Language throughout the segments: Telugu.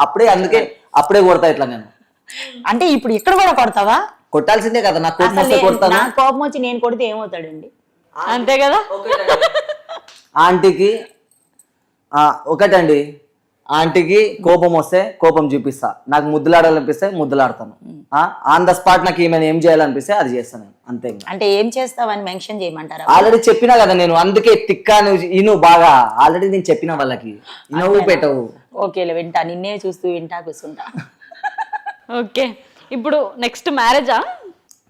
అప్పుడే అందుకే అప్పుడే కొడతా ఇట్లా నేను. అంటే ఇప్పుడు ఇక్కడ కూడా కొడతావా? కొట్టాల్సిందే కదా, నాకు కోపం అసలు వస్తే కొడతాను. నా కోపం వచ్చి నేను కొడితే ఏమవుతాడండి? అంతే కదా. ఆంటీకి ఒకటండి, ఆంటీకి కోపం వస్తే కోపం చూపిస్తా, నాకు ముద్దులాడాలనిపిస్తే ముద్దులాడతాను, ఆన్ ద స్పాట్ నాకు ఏమైనా ఏం చేయాలనిపిస్తే అది చేస్తాను, అంతే. అంటే ఏం చేస్తావని మెన్షన్ చేయమంటారా? ఆల్రెడీ చెప్పినా కదా నేను, అందుకే తిక్కా నువ్వు బాగా ఆల్రెడీ నేను చెప్పిన వాళ్ళకి ఇనవు పెట్టవు. ఓకేలే, వింటా, నిన్నే చూస్తూ వింటా కూర్చుంటా. ఓకే, ఇప్పుడు నెక్స్ట్ మ్యారేజా?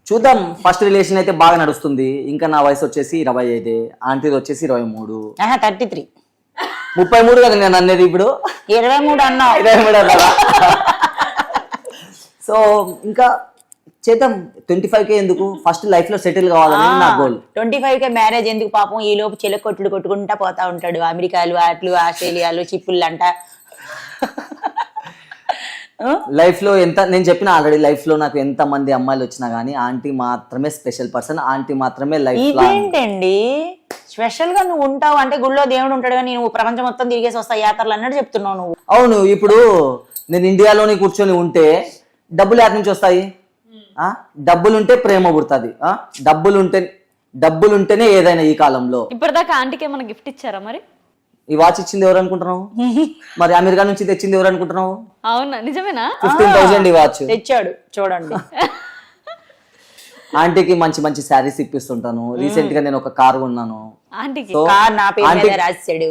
చూద్దాం. ఫస్ట్ రిలేషన్ అయితే బాగా నడుస్తుంది. ఇంకా నా వయసు వచ్చేసి 25, ఆంటీది వచ్చేసి 23. 33. 33 కదా నేను అనేది, ఇప్పుడు 23 అన్నావు. 23 అన్నా. సో ఇంకా చేద్దాం. 25K ఎందుకు, ఫస్ట్ లైఫ్ లో సెటిల్ కావాలని నా గోల్. 25K మ్యారేజ్ ఎందుకు పాపం, ఈ లోపు చెలకొట్టుడు కొట్టుకుంటా పోతా ఉంటాడు. అమెరికాలు, అట్లు, ఆస్ట్రేలియాలు, చిప్పులు అంట. లైఫ్ లో ఎంత నేను చెప్పిన ఆల్రెడీ, లైఫ్ లో నాకు ఎంత మంది అమ్మాయిలు వచ్చినా గానీ ఆంటీ మాత్రమే స్పెషల్ పర్సన్, ఆంటీ మాత్రమే లైఫ్ లో. ఇదేంటండి స్పెషల్ గా నువ్వు ఉంటావు అంటే, గుళ్ళో దేవుడు ఉంటాడు కానీ నువ్వు ప్రపంచం మొత్తం తిరిగేసి వస్తా యాత్రలు అన్నట్టు చెప్తున్నావు నువ్వు. అవును, ఇప్పుడు నేను ఇండియాలోని కూర్చొని ఉంటే డబ్బులు ఎక్కడి నుంచి వస్తాయి? డబ్బులుంటే ప్రేమ పుడుతుంది, డబ్బులుంటేనే ఏదైనా ఈ కాలంలో. ఇప్పటిదాకా ఆంటీకి ఏమైనా గిఫ్ట్ ఇచ్చారా మరి? ఈ వాచ్ ఇచ్చింది ఎవరు అనుకుంటున్నావు? మరి అమెరికా నుంచి తెచ్చింది ఎవరు అనుకుంటున్నావు? అవునా, నిజమేనా? 15,000 ఈ వాచ్ తెచ్చాడు చూడండి. ఆంటీకి మంచి మంచి శారీస్ ఇప్పిస్తుంటాను. రీసెంట్ గా నేను ఒక కార్ కొన్నాను. ఆంటీకి సో కార్ నా పేరు మీద రాసాడు.